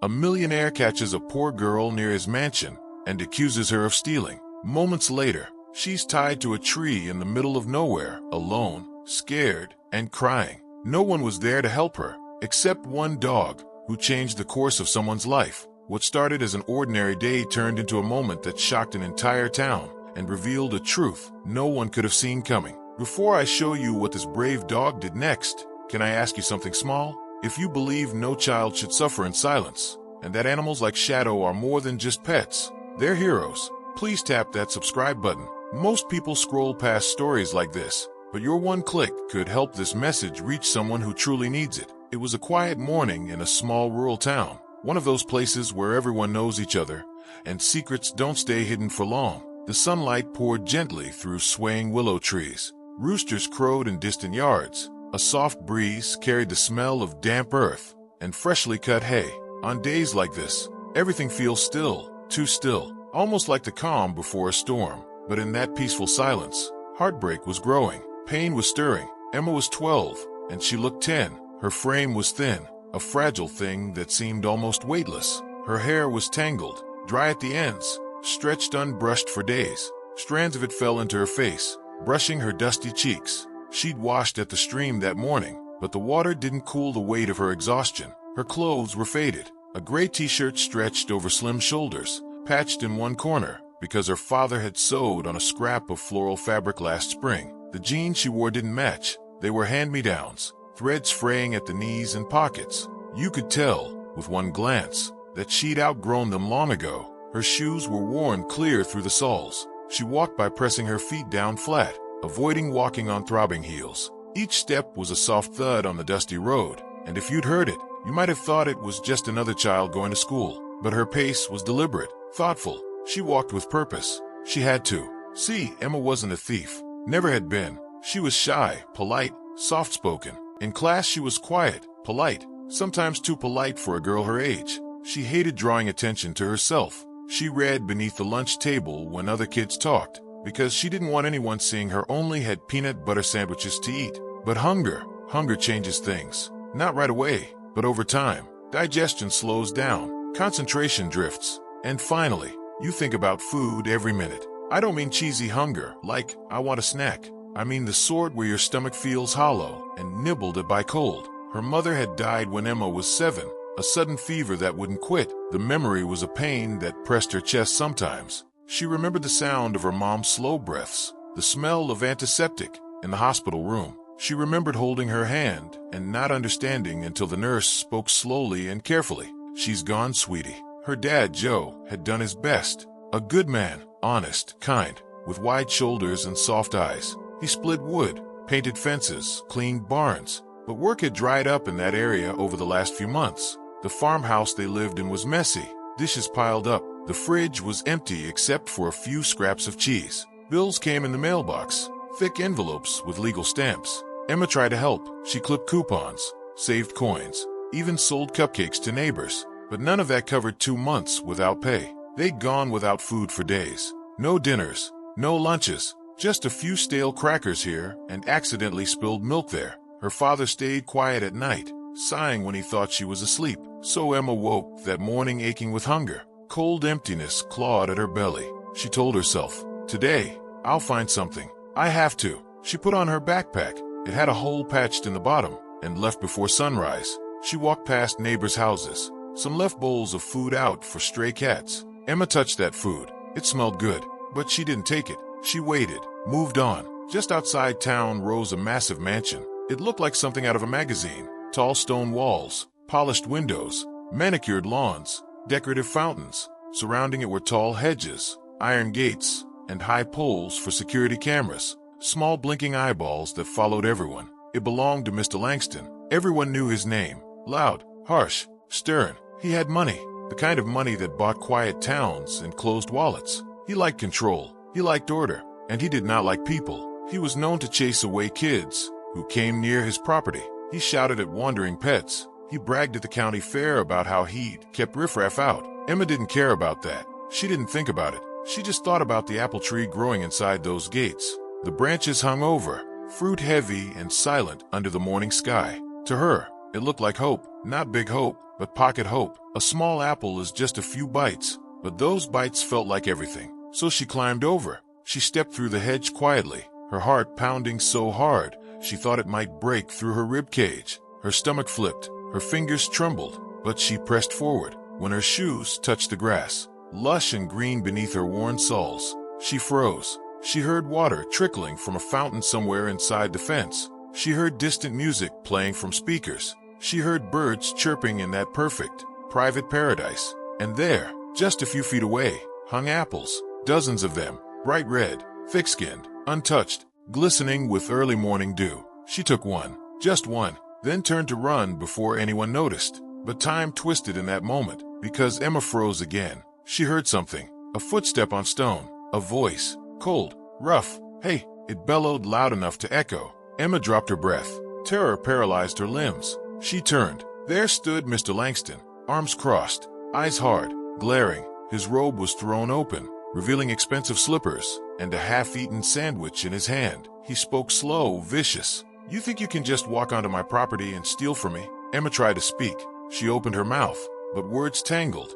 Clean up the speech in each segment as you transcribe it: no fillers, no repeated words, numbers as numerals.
A millionaire catches a poor girl near his mansion and accuses her of stealing. Moments later, she's tied to a tree in the middle of nowhere, alone, scared, and crying. No one was there to help her, except one dog, who changed the course of someone's life. What started as an ordinary day turned into a moment that shocked an entire town and revealed a truth no one could have seen coming. Before I show you what this brave dog did next, can I ask you something small? If you believe no child should suffer in silence, and that animals like Shadow are more than just pets, they're heroes, please tap that subscribe button. Most people scroll past stories like this, but your one click could help this message reach someone who truly needs it. It was a quiet morning in a small rural town, one of those places where everyone knows each other, and secrets don't stay hidden for long. The sunlight poured gently through swaying willow trees. Roosters crowed in distant yards. A soft breeze carried the smell of damp earth and freshly cut hay. On days like this, everything feels still, too still, almost like the calm before a storm. But in that peaceful silence, heartbreak was growing. Pain was stirring. Emma was 12, and she looked 10. Her frame was thin, a fragile thing that seemed almost weightless. Her hair was tangled, dry at the ends, stretched unbrushed for days. Strands of it fell into her face, brushing her dusty cheeks. She'd washed at the stream that morning, but the water didn't cool the weight of her exhaustion. Her clothes were faded. A gray t-shirt stretched over slim shoulders, patched in one corner, because her father had sewed on a scrap of floral fabric last spring. The jeans she wore didn't match. They were hand-me-downs, threads fraying at the knees and pockets. You could tell, with one glance, that she'd outgrown them long ago. Her shoes were worn clear through the soles. She walked by pressing her feet down flat, avoiding walking on throbbing heels. Each step was a soft thud on the dusty road, and if you'd heard it, you might have thought it was just another child going to school. But her pace was deliberate, thoughtful. She walked with purpose. She had to. See, Emma wasn't a thief. Never had been. She was shy, polite, soft-spoken. In class she was quiet, polite, sometimes too polite for a girl her age. She hated drawing attention to herself. She read beneath the lunch table when other kids talked, because she didn't want anyone seeing her only had peanut butter sandwiches to eat. But hunger changes things. Not right away, but over time. Digestion slows down, concentration drifts, and finally, you think about food every minute. I don't mean cheesy hunger, like, I want a snack. I mean the sort where your stomach feels hollow and nibbled at by cold. Her mother had died when Emma was 7, a sudden fever that wouldn't quit. The memory was a pain that pressed her chest sometimes. She remembered the sound of her mom's slow breaths, the smell of antiseptic in the hospital room. She remembered holding her hand and not understanding until the nurse spoke slowly and carefully. "She's gone, sweetie." Her dad, Joe, had done his best. A good man, honest, kind, with wide shoulders and soft eyes. He split wood, painted fences, cleaned barns, but work had dried up in that area over the last few months. The farmhouse they lived in was messy, dishes piled up. The fridge was empty except for a few scraps of cheese. Bills came in the mailbox, thick envelopes with legal stamps. Emma tried to help. She clipped coupons, saved coins, even sold cupcakes to neighbors. But none of that covered 2 months without pay. They'd gone without food for days. No dinners, no lunches, just a few stale crackers here and accidentally spilled milk there. Her father stayed quiet at night, sighing when he thought she was asleep. So Emma woke that morning aching with hunger. Cold emptiness clawed at her belly. She told herself, "Today, I'll find something. I have to." She put on her backpack. It had a hole patched in the bottom, and left before sunrise. She walked past neighbors' houses. Some left bowls of food out for stray cats. Emma touched that food. It smelled good, but she didn't take it. She waited, moved on. Just outside town rose a massive mansion. It looked like something out of a magazine. Tall stone walls, polished windows, manicured lawns, decorative fountains. Surrounding it were tall hedges, iron gates, and high poles for security cameras. Small blinking eyeballs that followed everyone. It belonged to Mr. Langston. Everyone knew his name. Loud, harsh, stern. He had money, the kind of money that bought quiet towns and closed wallets. He liked control. He liked order. And he did not like people. He was known to chase away kids who came near his property. He shouted at wandering pets. He bragged at the county fair about how he'd kept riffraff out. Emma didn't care about that. She didn't think about it. She just thought about the apple tree growing inside those gates. The branches hung over, fruit heavy and silent under the morning sky. To her, it looked like hope. Not big hope, but pocket hope. A small apple is just a few bites, but those bites felt like everything. So she climbed over. She stepped through the hedge quietly, her heart pounding so hard she thought it might break through her rib cage. Her stomach flipped, her fingers trembled, but she pressed forward. When her shoes touched the grass, lush and green beneath her worn soles, she froze. She heard water trickling from a fountain somewhere inside the fence. She heard distant music playing from speakers. She heard birds chirping in that perfect, private paradise. And there, just a few feet away, hung apples, dozens of them, bright red, thick-skinned, untouched, glistening with early morning dew. She took one, just one, then turned to run before anyone noticed. But time twisted in that moment, because Emma froze again. She heard something, a footstep on stone, a voice, cold, rough, "Hey!" It bellowed loud enough to echo. Emma dropped her breath. Terror paralyzed her limbs. She turned. There stood Mr. Langston, arms crossed, eyes hard, glaring. His robe was thrown open, revealing expensive slippers and a half-eaten sandwich in his hand. He spoke slow, vicious. "You think you can just walk onto my property and steal from me?" Emma tried to speak. She opened her mouth, but words tangled.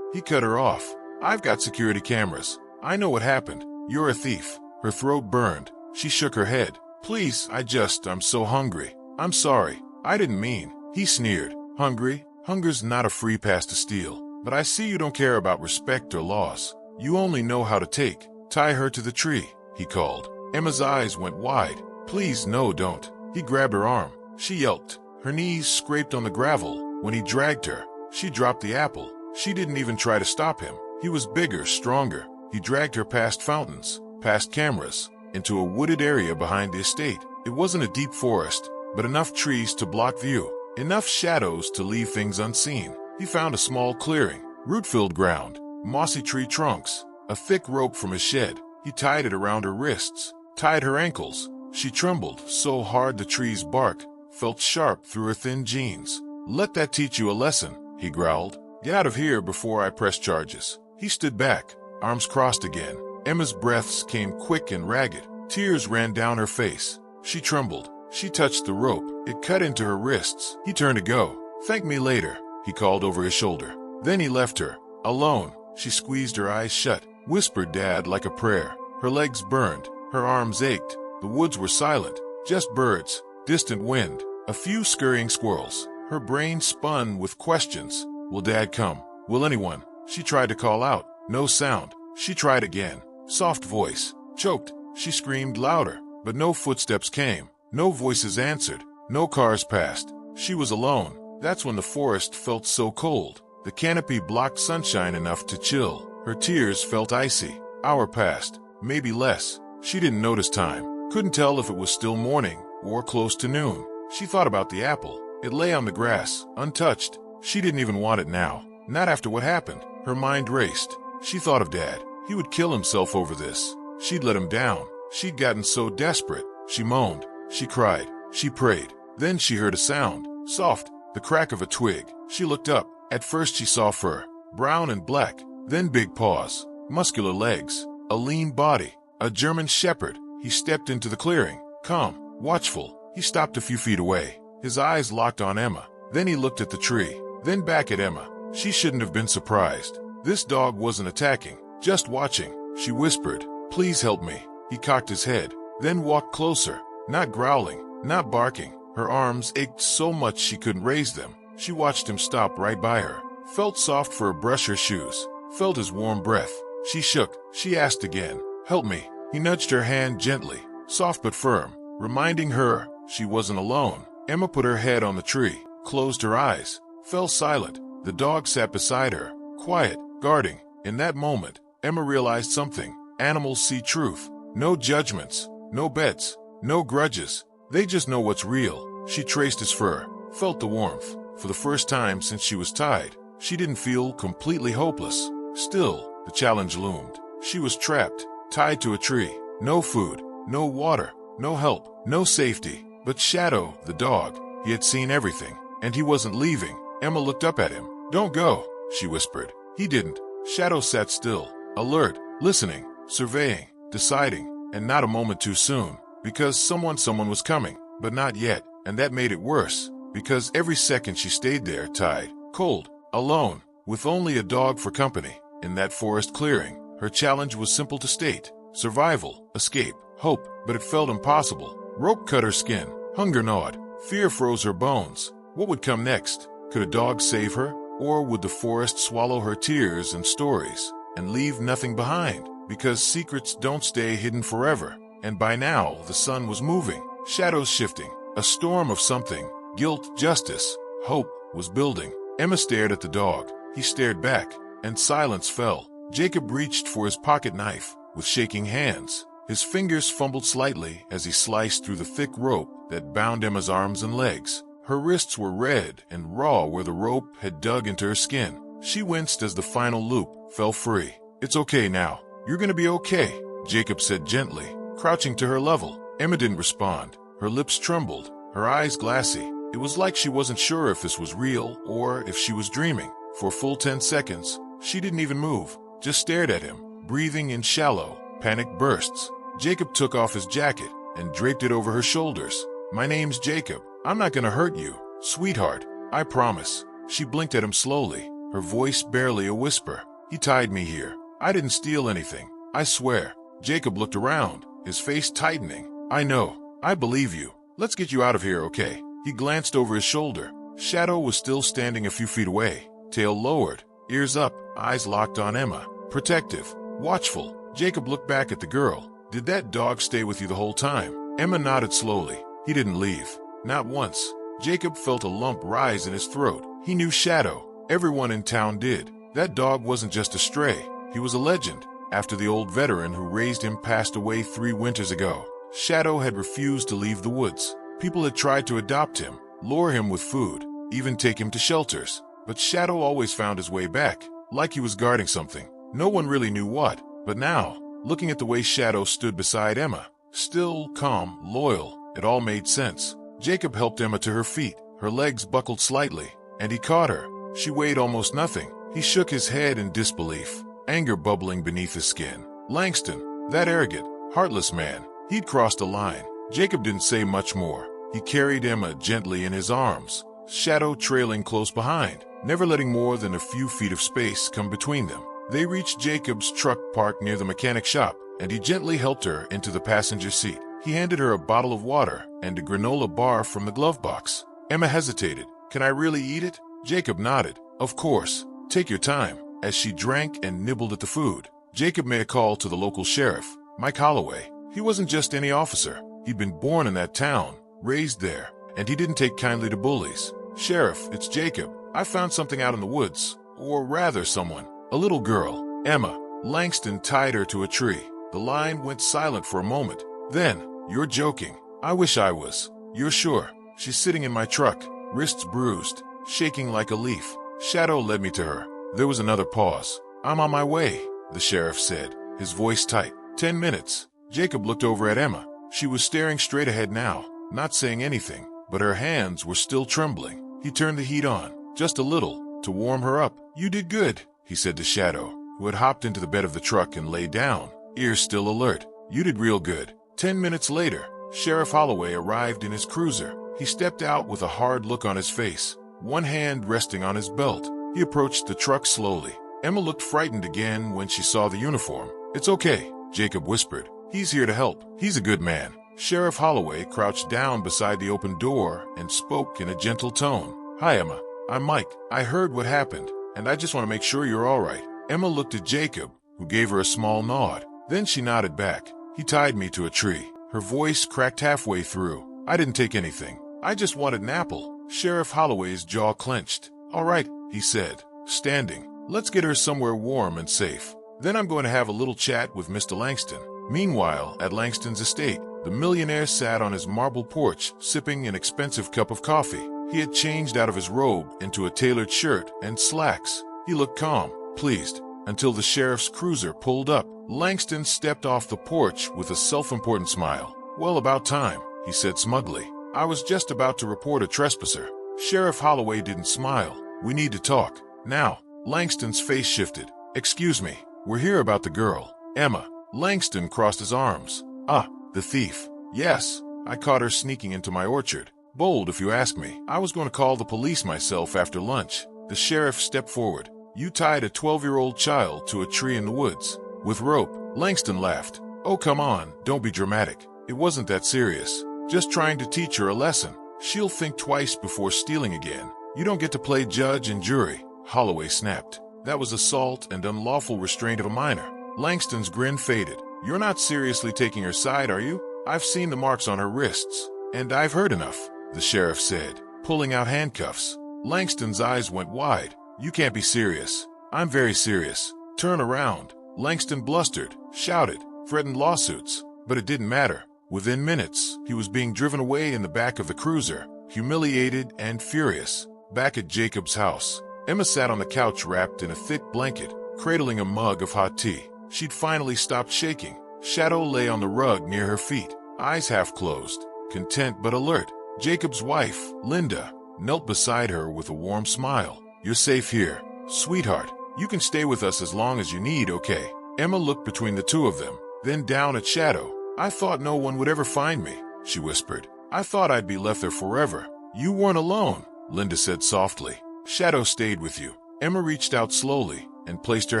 He cut her off. "I've got security cameras. I know what happened. You're a thief." Her throat burned. She shook her head. "Please, I'm so hungry. I'm sorry. I didn't mean." He sneered. "Hungry? Hunger's not a free pass to steal. But I see you don't care about respect or laws. You only know how to take." "Tie her to the tree," he called. Emma's eyes went wide. "Please, no, don't." He grabbed her arm. She yelped. Her knees scraped on the gravel. When he dragged her, she dropped the apple. She didn't even try to stop him. He was bigger, stronger. He dragged her past fountains, past cameras, into a wooded area behind the estate. It wasn't a deep forest, but enough trees to block view, enough shadows to leave things unseen. He found a small clearing, root-filled ground, mossy tree trunks, a thick rope from his shed. He tied it around her wrists, tied her ankles. She trembled so hard the tree's bark felt sharp through her thin jeans. "Let that teach you a lesson," he growled. "Get out of here before I press charges." He stood back, arms crossed again. Emma's breaths came quick and ragged. Tears ran down her face. She trembled. She touched the rope. It cut into her wrists. He turned to go. "Thank me later," he called over his shoulder. Then he left her, alone. She squeezed her eyes shut, whispered Dad like a prayer. Her legs burned. Her arms ached. The woods were silent. Just birds, distant wind, a few scurrying squirrels. Her brain spun with questions. Will Dad come? Will anyone? She tried to call out. No sound. She tried again. Soft voice. Choked. She screamed louder, but no footsteps came. No voices answered. No cars passed. She was alone. That's when the forest felt so cold. The canopy blocked sunshine enough to chill. Her tears felt icy. Hour passed. Maybe less. She didn't notice time. Couldn't tell if it was still morning or close to noon. She thought about the apple. It lay on the grass, untouched. She didn't even want it now. Not after what happened. Her mind raced. She thought of Dad. He would kill himself over this. She'd let him down. She'd gotten so desperate. She moaned. She cried. She prayed. Then she heard a sound. Soft. The crack of a twig. She looked up. At first she saw fur. Brown and black. Then big paws. Muscular legs. A lean body. A German shepherd. He stepped into the clearing. Calm. Watchful. He stopped a few feet away. His eyes locked on Emma. Then he looked at the tree. Then back at Emma. She shouldn't have been surprised. This dog wasn't attacking. Just watching. She whispered. "Please help me." He cocked his head. Then walked closer. Not growling. Not barking. Her arms ached so much she couldn't raise them. She watched him stop right by her. Felt soft fur brush her shoes. Felt his warm breath. She shook. She asked again. "Help me." He nudged her hand gently. Soft but firm. Reminding her she wasn't alone. Emma put her head on the tree. Closed her eyes. Fell silent. The dog sat beside her. Quiet. Guarding. In that moment, Emma realized something. Animals see truth. No judgments. No bets. No grudges. They just know what's real. She traced his fur. Felt the warmth. For the first time since she was tied, she didn't feel completely hopeless. Still, the challenge loomed. She was trapped. Tied to a tree. No food. No water. No help. No safety. But Shadow, the dog, he had seen everything. And he wasn't leaving. Emma looked up at him. "Don't go," she whispered. He didn't. Shadow sat still. Alert. Listening. Surveying. Deciding. And not a moment too soon. Because someone was coming. But not yet. And that made it worse. Because every second she stayed there, tied, cold, alone, with only a dog for company. In that forest clearing, her challenge was simple to state: survival, escape, hope, but it felt impossible. Rope cut her skin, hunger gnawed, fear froze her bones. What would come next? Could a dog save her? Or would the forest swallow her tears and stories and leave nothing behind? Because secrets don't stay hidden forever. And by now, the sun was moving, shadows shifting. A storm of something, guilt, justice, hope, was building. Emma stared at the dog. He stared back, and silence fell. Jacob reached for his pocket knife with shaking hands. His fingers fumbled slightly as he sliced through the thick rope that bound Emma's arms and legs. Her wrists were red and raw where the rope had dug into her skin. She winced as the final loop fell free. "It's okay now. You're gonna be okay," Jacob said gently, crouching to her level. Emma didn't respond. Her lips trembled, her eyes glassy. It was like she wasn't sure if this was real or if she was dreaming. For a full 10 seconds, she didn't even move, just stared at him, breathing in shallow, panicked bursts. Jacob took off his jacket and draped it over her shoulders. "My name's Jacob. I'm not gonna hurt you, sweetheart. I promise." She blinked at him slowly, her voice barely a whisper. "He tied me here. I didn't steal anything. I swear." Jacob looked around, his face tightening. "I know. I believe you. Let's get you out of here, okay?" He glanced over his shoulder. Shadow was still standing a few feet away, tail lowered, ears up, eyes locked on Emma. Protective, watchful. Jacob looked back at the girl. "Did that dog stay with you the whole time?" Emma nodded slowly. "He didn't leave. Not once." Jacob felt a lump rise in his throat. He knew Shadow. Everyone in town did. That dog wasn't just a stray. He was a legend. After the old veteran who raised him passed away 3 winters ago, Shadow had refused to leave the woods. People had tried to adopt him, lure him with food, even take him to shelters. But Shadow always found his way back, like he was guarding something. No one really knew what. But now, looking at the way Shadow stood beside Emma, still, calm, loyal, it all made sense. Jacob helped Emma to her feet. Her legs buckled slightly, and he caught her. She weighed almost nothing. He shook his head in disbelief, anger bubbling beneath his skin. Langston, that arrogant, heartless man, he'd crossed a line. Jacob didn't say much more. He carried Emma gently in his arms, Shadow trailing close behind, never letting more than a few feet of space come between them. They reached Jacob's truck parked near the mechanic shop, and he gently helped her into the passenger seat. He handed her a bottle of water and a granola bar from the glove box. Emma hesitated. "Can I really eat it?" Jacob nodded. "Of course. Take your time." As she drank and nibbled at the food, Jacob made a call to the local sheriff, Mike Holloway. He wasn't just any officer. He'd been born in that town, raised there, and he didn't take kindly to bullies. "Sheriff, it's Jacob. I found something out in the woods. Or rather someone. A little girl. Emma." Langston tied her to a tree. The line went silent for a moment. Then, "You're joking." "I wish I was." "You're sure?" "She's sitting in my truck, wrists bruised, shaking like a leaf." Shadow led me to her. There was another pause. "I'm on my way," the sheriff said, his voice tight. 10 minutes. Jacob looked over at Emma. She was staring straight ahead now, not saying anything, but her hands were still trembling. He turned the heat on, just a little, to warm her up. "You did good," he said to Shadow, who had hopped into the bed of the truck and lay down, ears still alert. "You did real good." 10 minutes later, Sheriff Holloway arrived in his cruiser. He stepped out with a hard look on his face, one hand resting on his belt. He approached the truck slowly. Emma looked frightened again when she saw the uniform. "It's okay," Jacob whispered. "He's here to help. He's a good man." Sheriff Holloway crouched down beside the open door and spoke in a gentle tone. "Hi, Emma. I'm Mike. I heard what happened, and I just want to make sure you're all right." Emma looked at Jacob, who gave her a small nod. Then she nodded back. "He tied me to a tree." Her voice cracked halfway through. "I didn't take anything. I just wanted an apple." Sheriff Holloway's jaw clenched. "All right," he said, standing. "Let's get her somewhere warm and safe. Then I'm going to have a little chat with Mr. Langston." Meanwhile, at Langston's estate, the millionaire sat on his marble porch, sipping an expensive cup of coffee. He had changed out of his robe into a tailored shirt and slacks. He looked calm, pleased, until the sheriff's cruiser pulled up. Langston stepped off the porch with a self-important smile. "Well, about time," he said smugly. "I was just about to report a trespasser." Sheriff Holloway didn't smile. "We need to talk. Now." Langston's face shifted. "Excuse me, we're here about the girl, Emma." Langston crossed his arms. "Ah, the thief. Yes, I caught her sneaking into my orchard. Bold, if you ask me. I was going to call the police myself after lunch. The sheriff stepped forward. You tied a 12-year-old child to a tree in the woods. With rope. Langston laughed. Oh, come on, don't be dramatic. It wasn't that serious. Just trying to teach her a lesson. She'll think twice before stealing again. You don't get to play judge and jury. Holloway snapped. That was assault and unlawful restraint of a minor. Langston's grin faded. You're not seriously taking her side, are you? I've seen the marks on her wrists. And I've heard enough, the sheriff said, pulling out handcuffs. Langston's eyes went wide. You can't be serious. I'm very serious. Turn around. Langston blustered, shouted, threatened lawsuits. But it didn't matter. Within minutes, he was being driven away in the back of the cruiser, humiliated and furious. Back at Jacob's house, Emma sat on the couch wrapped in a thick blanket, cradling a mug of hot tea. She'd finally stopped shaking. Shadow lay on the rug near her feet, eyes half closed, content but alert. Jacob's wife, Linda, knelt beside her with a warm smile. You're safe here, sweetheart. You can stay with us as long as you need, okay? Emma looked between the two of them, then down at Shadow. I thought no one would ever find me, she whispered. I thought I'd be left there forever. You weren't alone, Linda said softly. Shadow stayed with you. Emma reached out slowly and placed her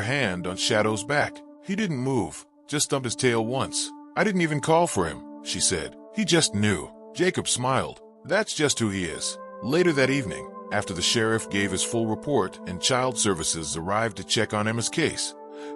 hand on Shadow's back. He didn't move, just thumped his tail once. I didn't even call for him, she said. He just knew. Jacob smiled. That's just who he is. Later that evening, after the sheriff gave his full report and child services arrived to check on Emma's case,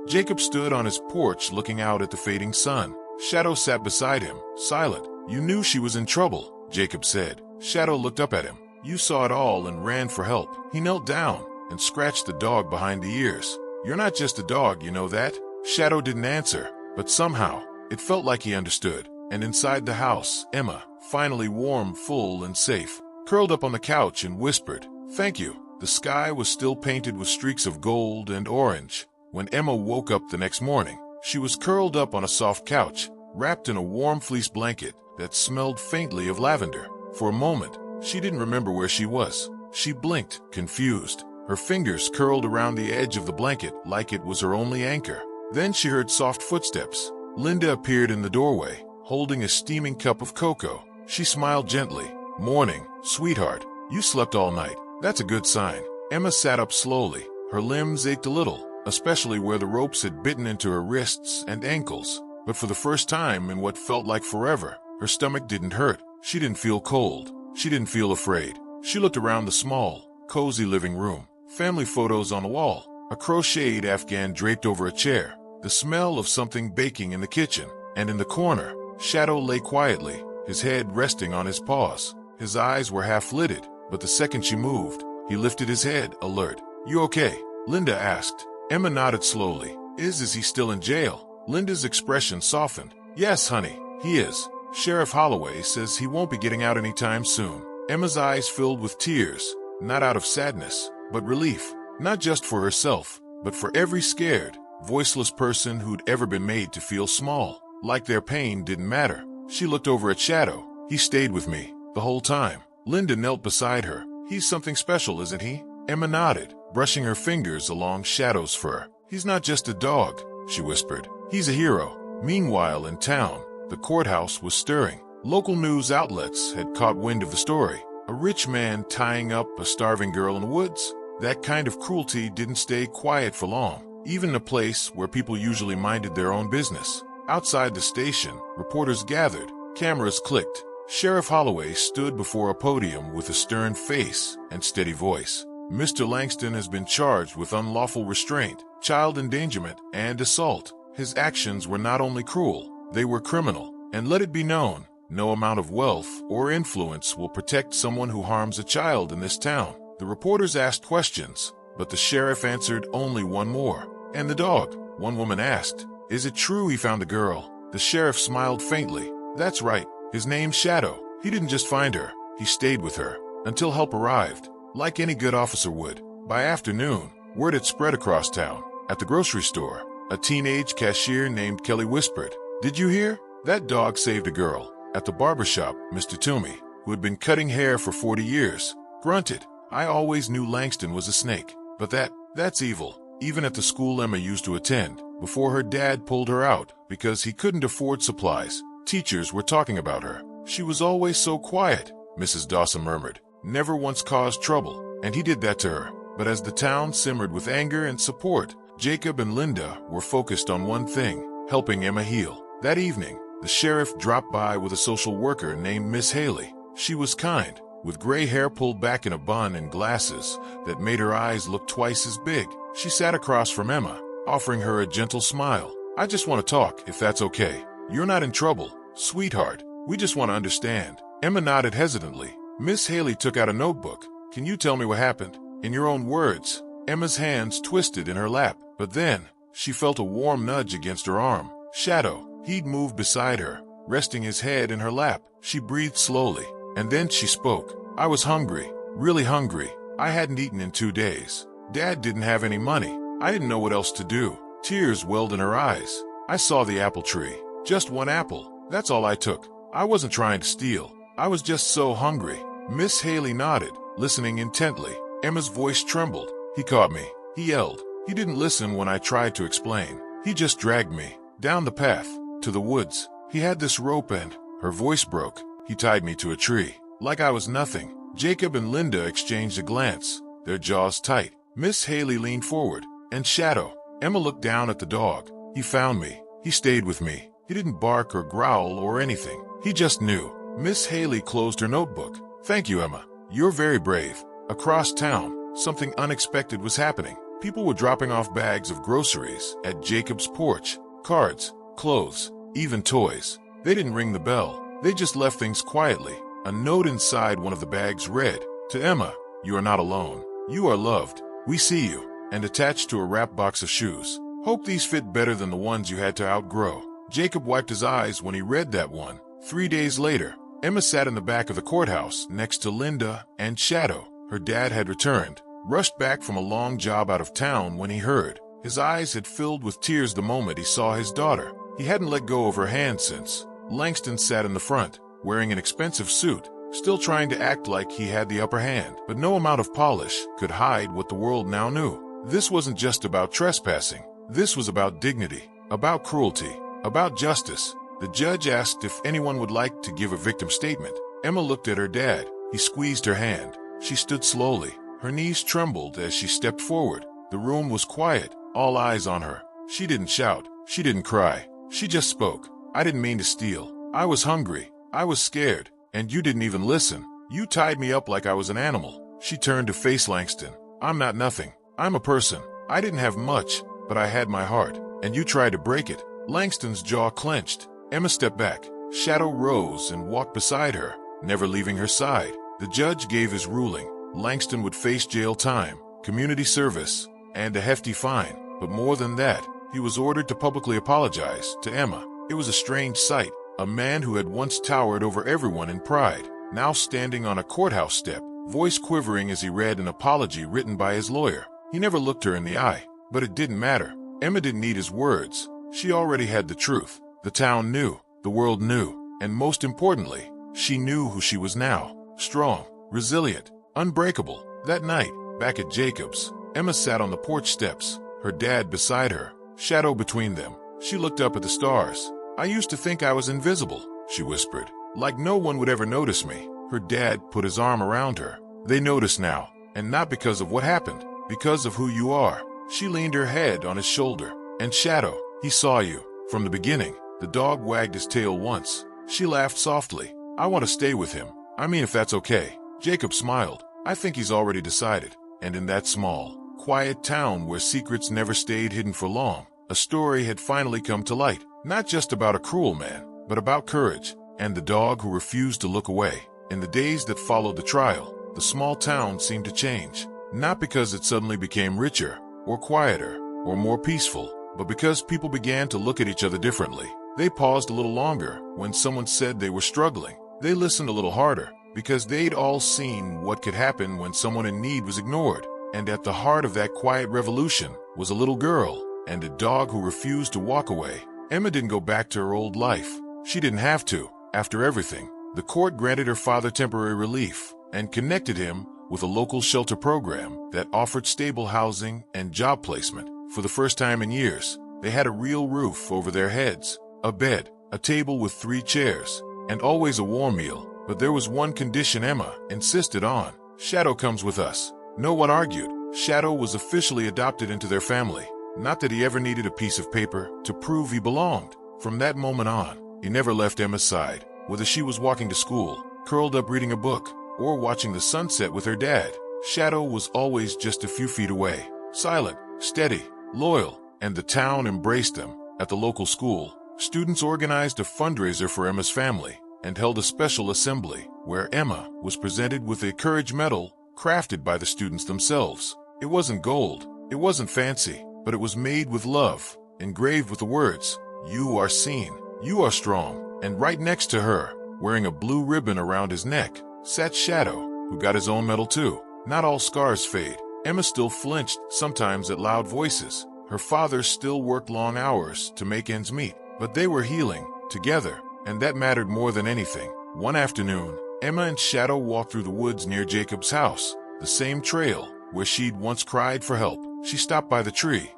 Jacob stood on his porch looking out at the fading sun. Shadow sat beside him, silent. You knew she was in trouble, Jacob said. Shadow looked up at him. You saw it all and ran for help. He knelt down and scratched the dog behind the ears. You're not just a dog, you know that? Shadow didn't answer, but somehow, it felt like he understood. And inside the house, Emma, finally warm, full, and safe, curled up on the couch and whispered, "Thank you." The sky was still painted with streaks of gold and orange. When Emma woke up the next morning, she was curled up on a soft couch, wrapped in a warm fleece blanket that smelled faintly of lavender. For a moment, she didn't remember where she was. She blinked, confused. Her fingers curled around the edge of the blanket like it was her only anchor. Then she heard soft footsteps. Linda appeared in the doorway, holding a steaming cup of cocoa. She smiled gently. "Morning, sweetheart. You slept all night. That's a good sign." Emma sat up slowly. Her limbs ached a little, especially where the ropes had bitten into her wrists and ankles. But for the first time in what felt like forever, her stomach didn't hurt. She didn't feel cold. She didn't feel afraid. She looked around the small, cozy living room. Family photos on the wall. A crocheted Afghan draped over a chair. The smell of something baking in the kitchen. And in the corner, Shadow lay quietly, his head resting on his paws. His eyes were half-lidded, but the second she moved, he lifted his head, alert. "You okay?" Linda asked. Emma nodded slowly. Is he still in jail?" Linda's expression softened. "Yes, honey, he is. Sheriff Holloway says he won't be getting out anytime soon." Emma's eyes filled with tears, not out of sadness, but relief. Not just for herself, but for every scared, voiceless person who'd ever been made to feel small, like their pain didn't matter. She looked over at Shadow. "He stayed with me, the whole time." Linda knelt beside her. "He's something special, isn't he?" Emma nodded, brushing her fingers along Shadow's fur. "He's not just a dog," she whispered. "He's a hero." Meanwhile, in town, the courthouse was stirring. Local news outlets had caught wind of the story. A rich man tying up a starving girl in the woods? That kind of cruelty didn't stay quiet for long, even in a place where people usually minded their own business. Outside the station, reporters gathered. Cameras clicked. Sheriff Holloway stood before a podium with a stern face and steady voice. "Mr. Langston has been charged with unlawful restraint, child endangerment, and assault. His actions were not only cruel, they were criminal. And let it be known, no amount of wealth or influence will protect someone who harms a child in this town." The reporters asked questions, but the sheriff answered only one more. "And the dog?" one woman asked. "Is it true he found the girl?" The sheriff smiled faintly. "That's right. His name's Shadow. He didn't just find her. He stayed with her until help arrived, like any good officer would." By afternoon, word had spread across town. At the grocery store, a teenage cashier named Kelly whispered, "Did you hear? That dog saved a girl." At the barbershop, Mr. Toomey, who had been cutting hair for 40 years, grunted, "I always knew Langston was a snake, but that's evil." Even at the school Emma used to attend, before her dad pulled her out because he couldn't afford supplies, teachers were talking about her. "She was always so quiet," Mrs. Dawson murmured. "Never once caused trouble, and he did that to her." But as the town simmered with anger and support, Jacob and Linda were focused on one thing: helping Emma heal. That evening, the sheriff dropped by with a social worker named Miss Haley. She was kind, with gray hair pulled back in a bun and glasses that made her eyes look twice as big. She sat across from Emma, offering her a gentle smile. "I just want to talk, if that's okay. You're not in trouble, sweetheart. We just want to understand." Emma nodded hesitantly. Miss Haley took out a notebook. "Can you tell me what happened? In your own words?" Emma's hands twisted in her lap, but then she felt a warm nudge against her arm. Shadow. He'd moved beside her, resting his head in her lap. She breathed slowly, and then she spoke. "I was hungry, really hungry. I hadn't eaten in 2 days. Dad didn't have any money. I didn't know what else to do." Tears welled in her eyes. "I saw the apple tree. Just one apple. That's all I took. I wasn't trying to steal. I was just so hungry." Miss Haley nodded, listening intently. Emma's voice trembled. "He caught me," he yelled. "He didn't listen when I tried to explain. He just dragged me down the path to the woods. He had this rope and..." Her voice broke. "He tied me to a tree, like I was nothing." Jacob and Linda exchanged a glance, their jaws tight. Miss Haley leaned forward, and Shadow. Emma looked down at the dog. "He found me. He stayed with me. He didn't bark or growl or anything. He just knew." Miss Haley closed her notebook. "Thank you, Emma. You're very brave." Across town, something unexpected was happening. People were dropping off bags of groceries at Jacob's porch. Cards, clothes, even toys. They didn't ring the bell. They just left things quietly. A note inside one of the bags read, "To Emma, you are not alone. You are loved. We see you." And attached to a wrapped box of shoes. "Hope these fit better than the ones you had to outgrow." Jacob wiped his eyes when he read that one. 3 days later, Emma sat in the back of the courthouse next to Linda and Shadow. Her dad had returned, rushed back from a long job out of town when he heard. His eyes had filled with tears the moment he saw his daughter. He hadn't let go of her hand since. Langston sat in the front, wearing an expensive suit, still trying to act like he had the upper hand. But no amount of polish could hide what the world now knew. This wasn't just about trespassing. This was about dignity, about cruelty, about justice. The judge asked if anyone would like to give a victim statement. Emma looked at her dad. He squeezed her hand. She stood slowly. Her knees trembled as she stepped forward. The room was quiet, all eyes on her. She didn't shout. She didn't cry. She just spoke. "I didn't mean to steal. I was hungry. I was scared. And you didn't even listen. You tied me up like I was an animal." She turned to face Langston. "I'm not nothing. I'm a person. I didn't have much, but I had my heart. And you tried to break it." Langston's jaw clenched. Emma stepped back. Shadow rose and walked beside her, never leaving her side. The judge gave his ruling. Langston would face jail time, community service, and a hefty fine. But more than that, he was ordered to publicly apologize to Emma. It was a strange sight. A man who had once towered over everyone in pride, now standing on a courthouse step, voice quivering as he read an apology written by his lawyer. He never looked her in the eye, but it didn't matter. Emma didn't need his words. She already had the truth. The town knew, the world knew, and most importantly, she knew who she was now. Strong, resilient, unbreakable. That night, back at Jacob's, Emma sat on the porch steps, her dad beside her, shadow between them. She looked up at the stars. "I used to think I was invisible," she whispered, "like no one would ever notice me." Her dad put his arm around her. "They notice now, and not because of what happened, because of who you are." She leaned her head on his shoulder. "And Shadow, he saw you, from the beginning." The dog wagged his tail once. She laughed softly. "I want to stay with him. I mean, if that's okay." Jacob smiled. "I think he's already decided." And in that small, quiet town where secrets never stayed hidden for long, a story had finally come to light. Not just about a cruel man, but about courage, and the dog who refused to look away. In the days that followed the trial, the small town seemed to change. Not because it suddenly became richer, or quieter, or more peaceful, but because people began to look at each other differently. They paused a little longer when someone said they were struggling. They listened a little harder, because they'd all seen what could happen when someone in need was ignored. And at the heart of that quiet revolution was a little girl, and a dog who refused to walk away. Emma didn't go back to her old life. She didn't have to. After everything, the court granted her father temporary relief and connected him with a local shelter program that offered stable housing and job placement. For the first time in years, they had a real roof over their heads, a bed, a table with 3 chairs, and always a warm meal. But there was one condition Emma insisted on. "Shadow comes with us." No one argued. Shadow was officially adopted into their family. Not that he ever needed a piece of paper to prove he belonged. From that moment on, he never left Emma's side, whether she was walking to school, curled up reading a book, or watching the sunset with her dad. Shadow was always just a few feet away, silent, steady, loyal, and the town embraced him. At the local school, students organized a fundraiser for Emma's family and held a special assembly where Emma was presented with a courage medal crafted by the students themselves. It wasn't gold, it wasn't fancy, but it was made with love, engraved with the words, "You are seen, you are strong." And right next to her, wearing a blue ribbon around his neck, sat Shadow, who got his own medal too. Not all scars fade. Emma still flinched, sometimes at loud voices. Her father still worked long hours to make ends meet, but they were healing, together, and that mattered more than anything. One afternoon, Emma and Shadow walked through the woods near Jacob's house, the same trail where she'd once cried for help. She stopped by the tree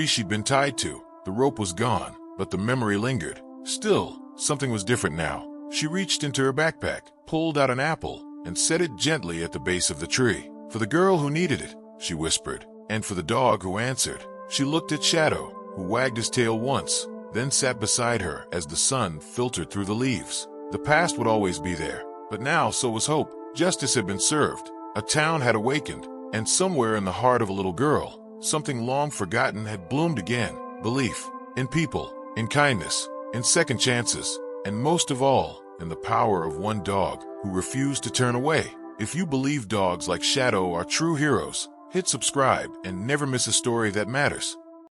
she'd been tied to. The rope was gone, but the memory lingered. Still, something was different now. She reached into her backpack, pulled out an apple, and set it gently at the base of the tree. "For the girl who needed it," she whispered, "and for the dog who answered." She looked at Shadow, who wagged his tail once, then sat beside her as the sun filtered through the leaves. The past would always be there, but now so was hope. Justice had been served. A town had awakened, and somewhere in the heart of a little girl, something long forgotten had bloomed again. Belief in people, in kindness, in second chances, and most of all, in the power of one dog who refused to turn away. If you believe dogs like Shadow are true heroes, hit subscribe and never miss a story that matters.